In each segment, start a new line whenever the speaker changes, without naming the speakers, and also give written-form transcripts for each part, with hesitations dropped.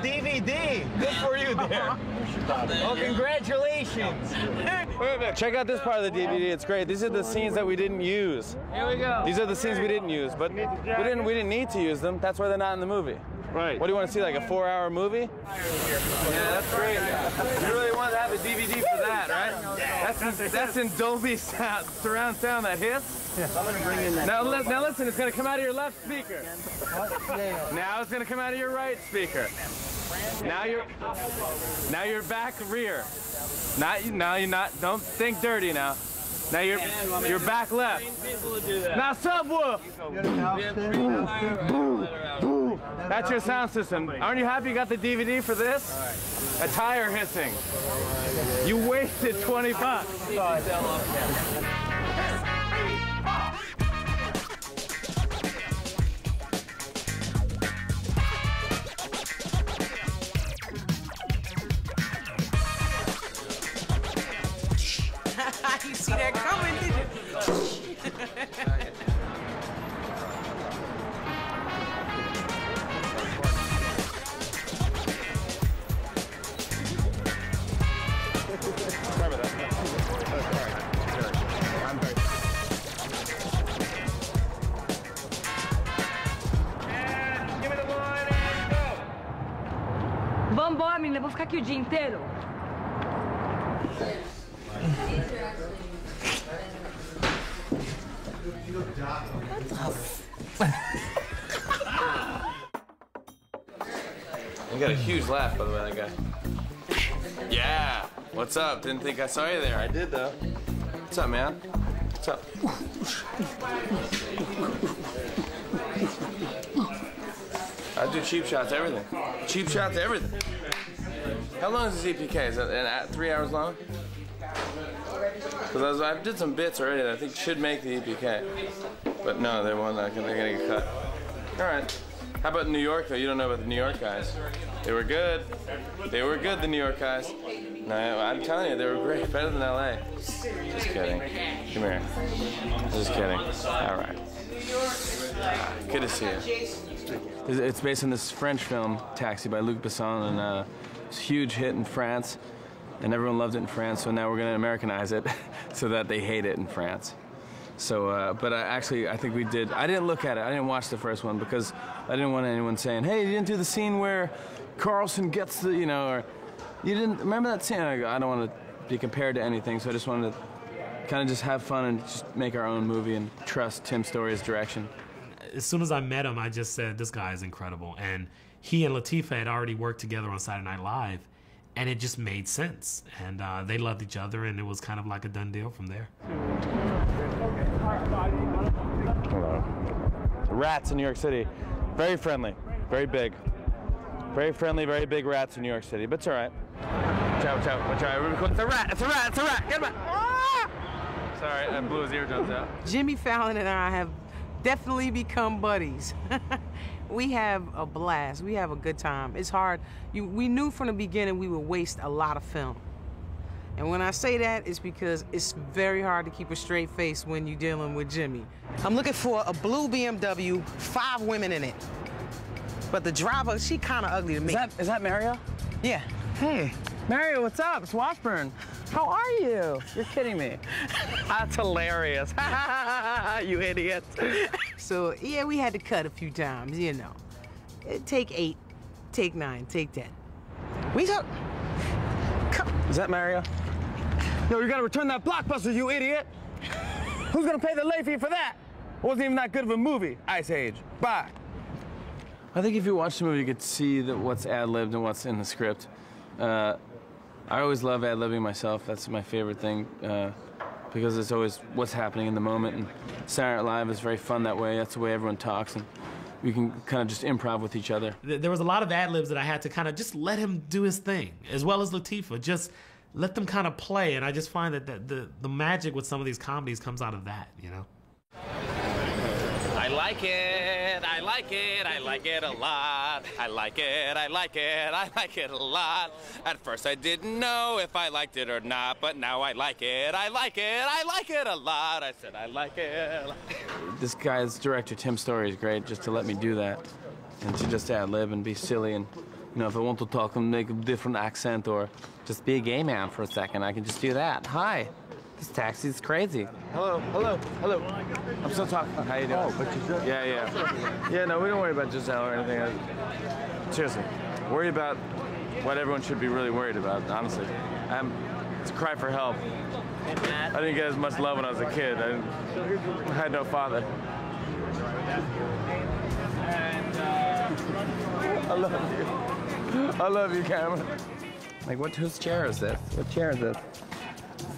DVD. Good for you there. Oh, congratulations.
Check out this part of the DVD. It's great. These are the scenes that we didn't use.
Here we go.
These are the scenes we didn't use, but we didn't need to use them. That's why they're not in the movie.
Right.
What do you want to see, like a 4-hour movie? Yeah, that's great. You really want to have a DVD for that, right? That's in Dolby sound, surround sound, that hiss.
I'm gonna bring in that.
Now listen, it's gonna come out of your left speaker. Now it's gonna come out of your right speaker. Now you're back rear. Now you're not. Don't think dirty now. Now you're back left. Now subwoof. That's your sound system. Aren't you happy you got the DVD for this? A tire hissing. You wasted 20 bucks.
You see that coming, did you?
Sorry about that. I'm very... And give me the line and go.
Vambora, menina, vou ficar aqui o dia inteiro.
You got a huge laugh, by the way, that guy. Yeah. What's up? Didn't think I saw you there. I did, though. What's up, man? What's up? I do cheap shots, everything. Cheap shots, everything. How long is this EPK? Is that 3 hours long? Because I did some bits already that I think should make the EPK. But no, they won't. They're gonna get cut. All right. How about New York, though? You don't know about the New York guys. They were good. They were good, the New York guys. No, I'm telling you, they were great. Better than LA. Just kidding. Come here. Just kidding. All right. Good to see you. It's based on this French film, Taxi, by Luc Besson, and it's a huge hit in France, and everyone loved it in France, so now we're going to Americanize it so that they hate it in France. So, but I think we did. I didn't look at it. I didn't watch the first one because I didn't want anyone saying, hey, you didn't do the scene where Carlson gets the, you know, or you didn't, remember that scene? I don't want to be compared to anything, so I just wanted to kind of just have fun and just make our own movie and trust Tim Story's direction.
As soon as I met him, I just said, this guy is incredible. And he and Latifah had already worked together on Saturday Night Live, and it just made sense. And they loved each other, and it was kind of like a done deal from there.
Hello. Rats in New York City. Very friendly, very big. Very friendly, very big rats in New York City, but it's all right. Watch out, watch out, watch out. It's a rat, it's a rat, it's a rat. Get him out. Ah! Sorry, I blew his eardrums out.
Jimmy Fallon and I have definitely become buddies. We have a blast. We have a good time. It's hard. We knew from the beginning we would waste a lot of film. And when I say that, it's because it's very hard to keep a straight face when you're dealing with Jimmy. I'm looking for a blue BMW, 5 women in it. But the driver, she kind of ugly to me.
Is that Mario?
Yeah.
Hey, Mario, what's up? It's Washburn. How are you? You're kidding me. That's hilarious. You idiot.
So, yeah, we had to cut a few times, you know. Take 8, take 9, take 10. We talk.
Is that Mario? No, you gotta return that blockbuster, you idiot! Who's gonna pay the late fee for that? It wasn't even that good of a movie, Ice Age. Bye. I think if you watch the movie, you could see what's ad-libbed and what's in the script. I always love ad-libbing myself. That's my favorite thing, because it's always what's happening in the moment. And Saturday Night Live is very fun that way. That's the way everyone talks, and we can kind of just improv with each other.
There was a lot of ad-libs that I had to kind of just let him do his thing, as well as Latifah. Just let them kind of play, and I just find that the magic with some of these comedies comes out of that, you know?
I like it, I like it, I like it a lot. I like it, I like it, I like it a lot. At first I didn't know if I liked it or not, but now I like it, I like it, I like it a lot. I said I like it. This guy's director, Tim Story, is great just to let me do that and to just ad-lib and be silly and You know, if I want to talk and make a different accent or just be a gay man for a second, I can just do that. Hi, this taxi's crazy. Hello, hello, hello. I'm still talking. How you doing? Oh, but Gisele? Yeah, yeah. Yeah, no, we don't worry about Gisele or anything. Seriously, worry about what everyone should be really worried about, honestly. It's a cry for help. I didn't get as much love when I was a kid. I had no father. I love you. I love you, Cameron. Like, whose chair is this? What chair is this?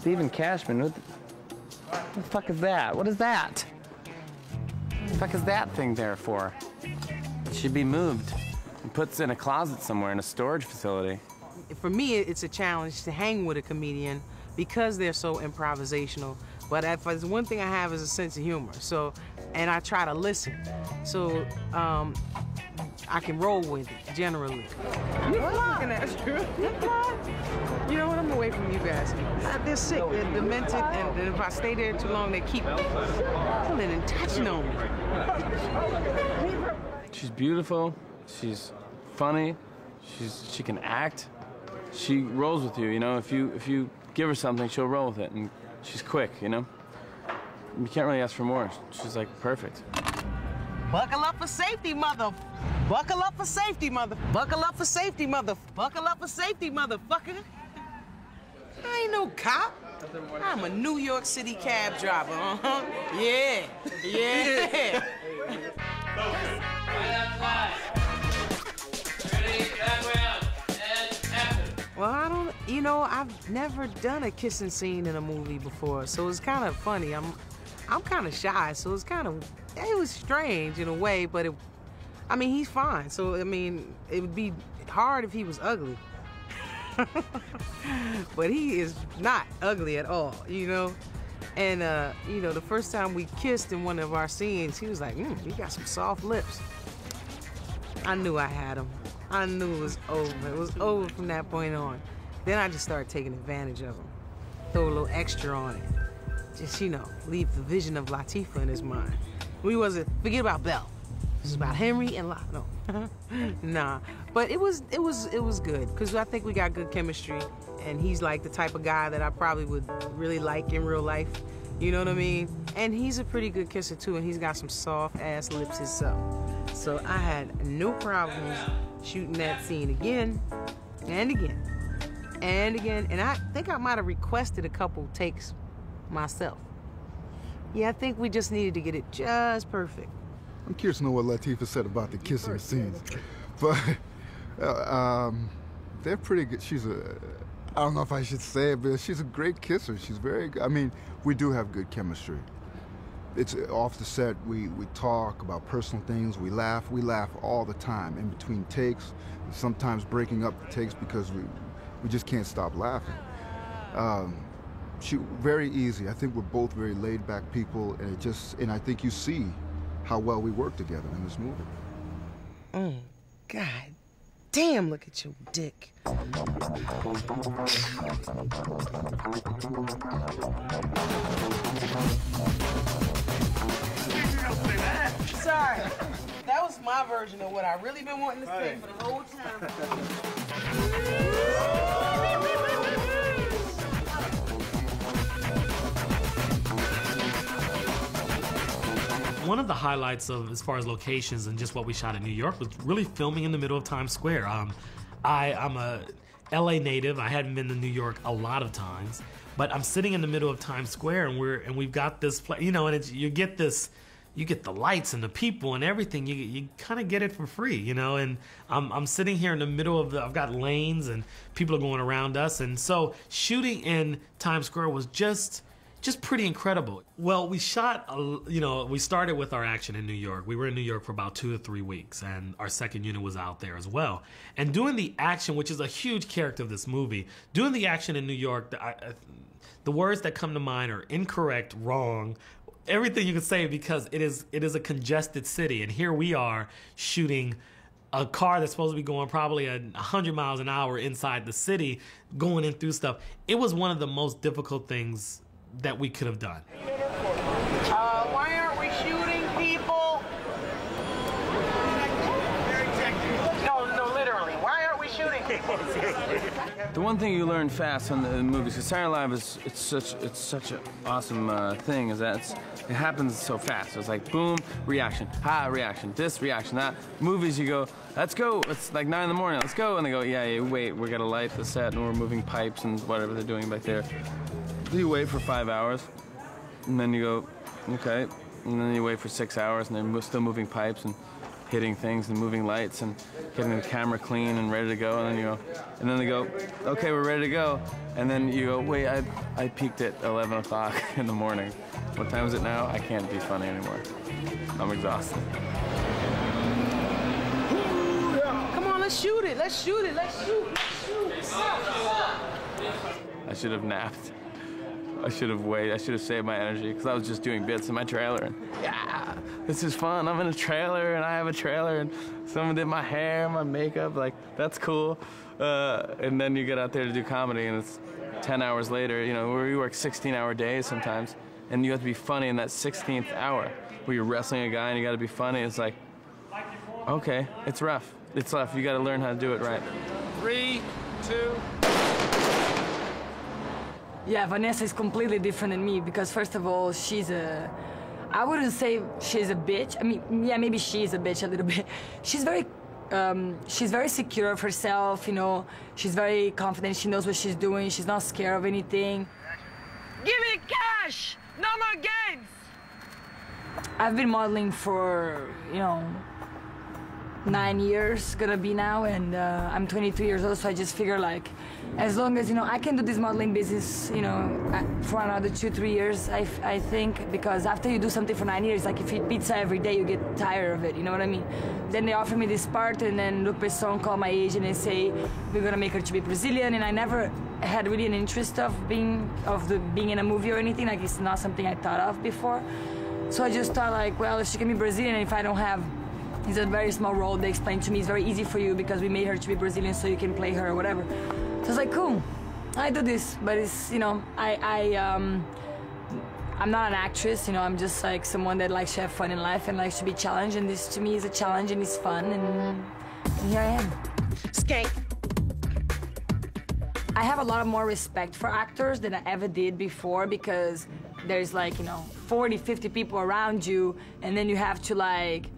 Stephen Cashman. What the fuck is that? What is that? What the fuck is that thing there for? It should be moved and put in a closet somewhere in a storage facility.
For me, it's a challenge to hang with a comedian because they're so improvisational. But if there's one thing I have is a sense of humor. So, and I try to listen. So, I can roll with it, generally. You looking at you? You know what? I'm away from you guys. They're sick, they're demented, and if I stay there too long, they keep pulling and touching on me.
She's beautiful. She's funny. She can act. She rolls with you. You know, if you give her something, she'll roll with it, and she's quick. You know, you can't really ask for more. She's like perfect.
Buckle up for safety, mother. Buckle up for safety, mother. Buckle up for safety, mother. Buckle up for safety, motherfucker. I ain't no cop. I'm a New York City cab driver, Yeah, yeah. Well, I've never done a kissing scene in a movie before, so it's kind of funny. I'm kind of shy, so it was strange in a way, but he's fine. So, it would be hard if he was ugly. But he is not ugly at all, you know? And, the first time we kissed in one of our scenes, he was like, you got some soft lips. I knew I had him. I knew it was over. It was over from that point on. Then I just started taking advantage of him. Throw a little extra on it. Just, leave the vision of Latifah in his mind. Forget about Belle. This is about Henry and no. Nah. But it was good, because I think we got good chemistry, and he's like the type of guy that I probably would really like in real life. You know what I mean? And he's a pretty good kisser too, and he's got some soft ass lips himself. So I had no problems shooting that scene again and again and again. And I think I might have requested a couple takes myself. Yeah, I think we just needed to get it just perfect.
I'm curious to know what Latifah said about the kissing scenes. But they're pretty good. I don't know if I should say it, but she's a great kisser. She's very good. We do have good chemistry. It's off the set, we talk about personal things, we laugh all the time in between takes, sometimes breaking up the takes because we just can't stop laughing. Very easy. I think we're both very laid back people, and I think you see how well we work together in this movie.
God damn, look at your dick. Sorry, that was my version of what I really been wanting to say for the whole time.
One of the highlights of, as far as locations and just what we shot in New York, was really filming in the middle of Times Square. I'm a LA native. I hadn't been to New York a lot of times, but I'm sitting in the middle of Times Square, and we've got this place, and you get the lights and the people and everything. You kind of get it for free, and I'm sitting here in the middle of I've got lanes and people are going around us, and so shooting in Times Square was just pretty incredible. Well, we shot, we started with our action in New York. We were in New York for about 2 to 3 weeks, and our second unit was out there as well. And doing the action, which is a huge character of this movie, doing the action in New York, the words that come to mind are incorrect, wrong, everything you could say, because it is a congested city. And here we are shooting a car that's supposed to be going probably 100 miles an hour inside the city, going in through stuff. It was one of the most difficult things that we could have done.
Why aren't we shooting people? No, literally. Why
The one thing you learn fast on the movies, because Saturday Night Live is it's such an awesome thing, is that it happens so fast. It's like boom, reaction, ha, reaction, this reaction, that. Movies, you go, let's go. It's like 9 in the morning, let's go, and they go, yeah, wait, we gotta light the set, and we're moving pipes and whatever they're doing back there. You wait for 5 hours, and then you go, okay, and then you wait for 6 hours, and they're still moving pipes and hitting things and moving lights and getting the camera clean and ready to go, and then you go, and then they go, okay, we're ready to go, and then you go, wait, I peaked at 11 o'clock in the morning. What time is it now? I can't be funny anymore. I'm exhausted.
Come on, let's shoot it. Let's shoot it. Let's shoot. Let's shoot.
I should have napped. I should have waited. I should have saved my energy because I was just doing bits in my trailer. And yeah, this is fun. I'm in a trailer and I have a trailer and someone did my hair, my makeup. Like, that's cool. And then you get out there to do comedy and it's 10 hours later. You know, we work 16-hour days sometimes. And you have to be funny in that 16th hour where you're wrestling a guy and you got to be funny. It's like, okay, it's rough. It's rough. You got to learn how to do it right.
3, 2.
Yeah, Vanessa is completely different than me because first of all, I wouldn't say she's a bitch. I mean, yeah, maybe she is a bitch a little bit. She's very secure of herself, you know. She's very confident. She knows what she's doing. She's not scared of anything.
Give me cash! No more games!
I've been modeling for, 9 years, gonna be now, and I'm 22 years old, so I just figure like, as long as, I can do this modeling business, for another 2-3 years, I think, because after you do something for 9 years, like if you eat pizza every day, you get tired of it, you know what I mean? Then they offer me this part, and then Luc Besson called my agent and say, we're gonna make her to be Brazilian, and I never had really an interest of being in a movie or anything, like it's not something I thought of before. So I just thought like, well, if she can be Brazilian, and if I don't have, it's a very small role, they explained to me, it's very easy for you because we made her to be Brazilian so you can play her or whatever. So I was like, cool, I do this, but it's, I'm not an actress, I'm just like someone that likes to have fun in life and likes to be challenged, and this to me is a challenge and it's fun, and here I am.
Skank.
I have a lot more respect for actors than I ever did before because there's like, 40, 50 people around you, and then you have to like,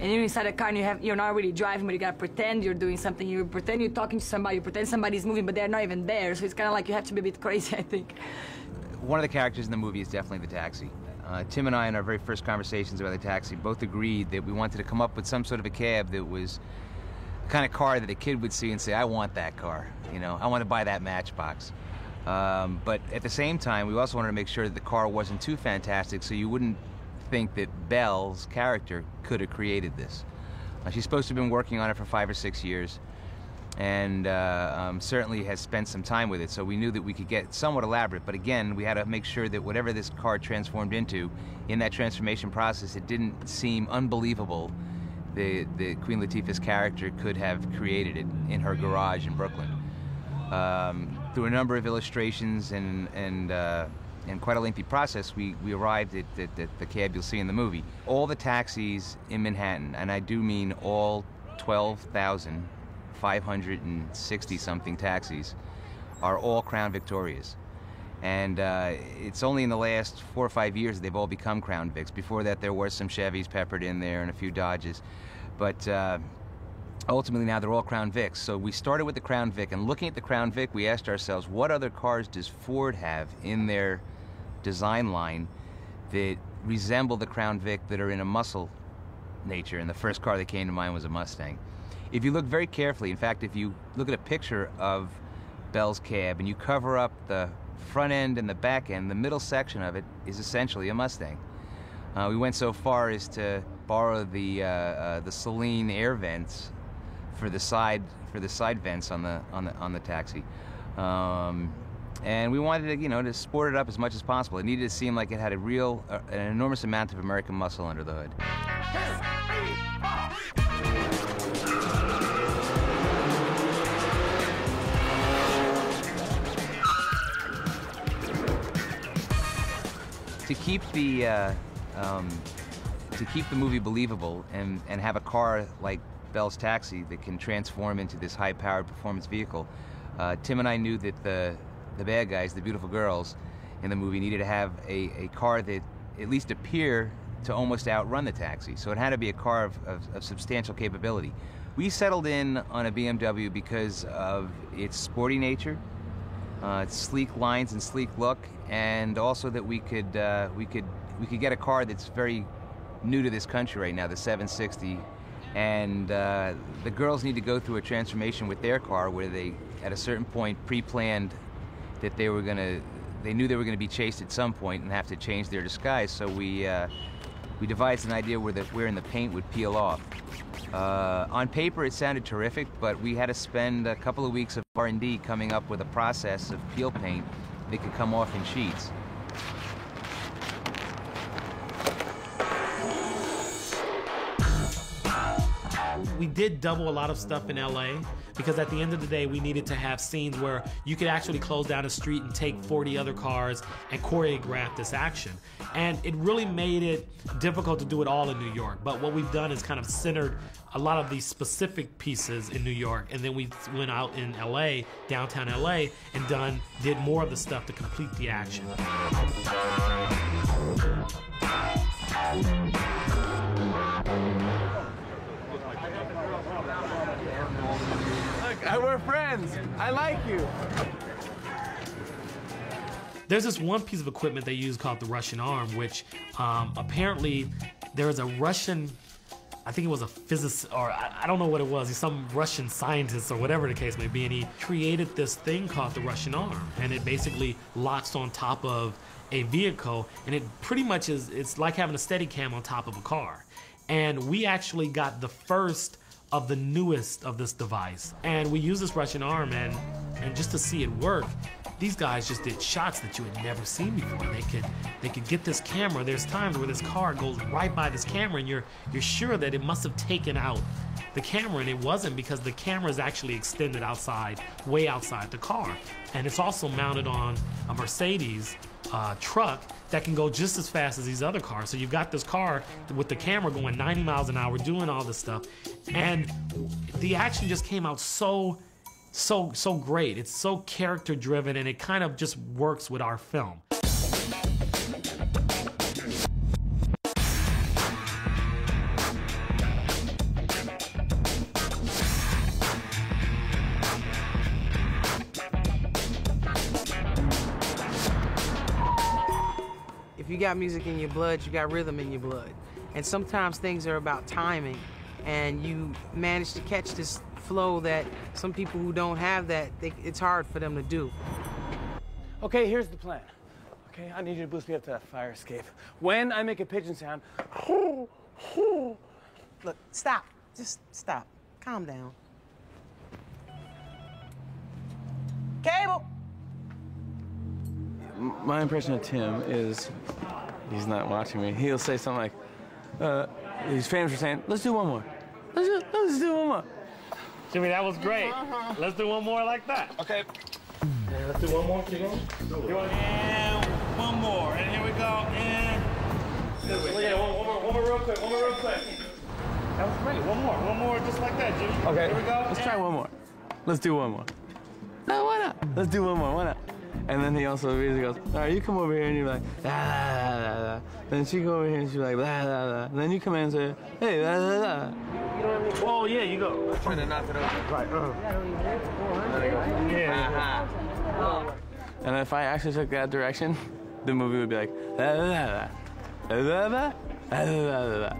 and you're inside a car and you're not really driving, but you gotta pretend you're doing something. You pretend you're talking to somebody, you pretend somebody's moving, but they're not even there. So it's kind of like you have to be a bit crazy, I think.
One of the characters in the movie is definitely the taxi. Tim and I, in our very first conversations about the taxi, both agreed that we wanted to come up with some sort of a cab that was the kind of car that a kid would see and say, I want that car. I want to buy that Matchbox. But at the same time, we also wanted to make sure that the car wasn't too fantastic so you wouldn't think that Belle's character could have created this. She's supposed to have been working on it for 5 or 6 years and certainly has spent some time with it, so we knew that we could get somewhat elaborate, but again, we had to make sure that whatever this car transformed into, in that transformation process, it didn't seem unbelievable that Queen Latifah's character could have created it in her garage in Brooklyn. Through a number of illustrations and quite a lengthy process, we arrived at the cab you'll see in the movie. All the taxis in Manhattan, and I do mean all 12,560-something taxis, are all Crown Victorias. And it's only in the last 4 or 5 years that they've all become Crown Vics. Before that, there were some Chevys peppered in there and a few Dodges. But ultimately now they're all Crown Vics. So we started with the Crown Vic, and looking at the Crown Vic, we asked ourselves, what other cars does Ford have in their design line that resemble the Crown Vic that are in a muscle nature? And the first car that came to mind was a Mustang. If you look very carefully, in fact, if you look at a picture of Belle's cab and you cover up the front end and the back end, the middle section of it is essentially a Mustang. We went so far as to borrow the Celine air vents for the side vents on the taxi, and we wanted to to sport it up as much as possible. It needed to seem like it had an enormous amount of American muscle under the hood. To keep the movie believable and have a car like Bell's taxi that can transform into this high-powered performance vehicle. Tim and I knew that the bad guys, the beautiful girls in the movie, needed to have a car that at least appear to almost outrun the taxi. So it had to be a car of substantial capability. We settled in on a BMW because of its sporty nature, its sleek lines and sleek look, and also that we could get a car that's very new to this country right now, the 760. And the girls need to go through a transformation with their car where they, at a certain point, pre-planned that they knew they were gonna be chased at some point and have to change their disguise. So we devised an idea wherein the paint would peel off. On paper, it sounded terrific, but we had to spend a couple of weeks of R&D coming up with a process of peel paint that could come off in sheets.
We did double a lot of stuff in LA because at the end of the day, we needed to have scenes where you could actually close down a street and take 40 other cars and choreograph this action. And it really made it difficult to do it all in New York. But what we've done is kind of centered a lot of these specific pieces in New York, and then we went out in LA, downtown LA, and did more of the stuff to complete the action.
Look, we're friends. I like you.
There's this one piece of equipment they use called the Russian arm, which apparently there is a Russian, I think it was a physicist, or I don't know what it was, he's some Russian scientist or whatever the case may be, and he created this thing called the Russian arm, and it basically locks on top of a vehicle, and it pretty much it's like having a Steadicam on top of a car. And we actually got the first of the newest of this device, and we use this Russian arm, and just to see it work, these guys just did shots that you had never seen before. They could get this camera. There's times where this car goes right by this camera, and you're sure that it must have taken out the camera, and it wasn't, because the camera is actually extended outside, way outside the car. And it's also mounted on a Mercedes truck that can go just as fast as these other cars. So you've got this car with the camera going 90 miles an hour, doing all this stuff, and the action just came out so great. It's so character driven, and it kind of just works with our film.
If you got music in your blood, you got rhythm in your blood. And sometimes things are about timing, and you manage to catch this flow that some people who don't have that, it's hard for them to do.
Okay, here's the plan. Okay, I need you to boost me up to that fire escape. When I make a pigeon sound,
Look, stop. Just stop. Calm down. Cable!
My impression of Tim is, he's not watching me, he'll say something like, he's famous for saying, let's do one more. Let's do one more.
Jimmy, that was great. Let's do one more like that.
Okay.
And let's do one more. Keep going. And one more. And here we go. And one more real quick. One more real quick. That was great. One more, just like that, Jimmy.
Okay.
Here we go.
Let's try one more. Let's do one more. No, why not? Let's do one more. Why not? And then he also goes, all right, you come over here, and you're like, la, la, la, la. Then she go over here, and she's like, la, la, la. And then you come in and say, hey, la, la, la.
You know what I mean? Oh, yeah, you go.
I'm trying to knock it over. Right.
Yeah.
And if I actually took that direction, the movie would be like, la, la, la, la, la, la, la, la, la, la.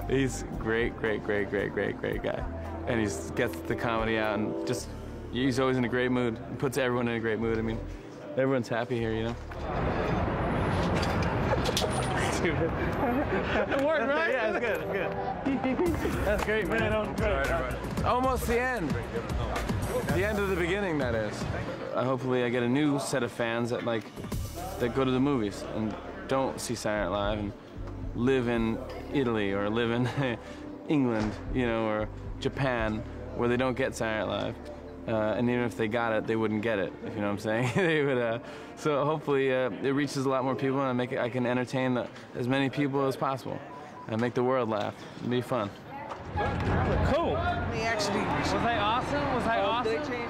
He's great guy. And he gets the comedy out, and just, he's always in a great mood. He puts everyone in a great mood. I mean, everyone's happy here, you know? Stupid. It worked, right? Yeah, it's good. That's great, man. Great. Almost the end. The end of the beginning, that is. Hopefully I get a new set of fans that go to the movies and don't see Saturday Night Live and live in Italy or live in England, you know, or Japan, where they don't get Saturday Night Live. And even if they got it, they wouldn't get it, if you know what I'm saying. They would, so hopefully it reaches a lot more people, and I can entertain as many people as possible and make the world laugh. It'd be fun.
Cool.
They actually.
Was I awesome? Was I awesome?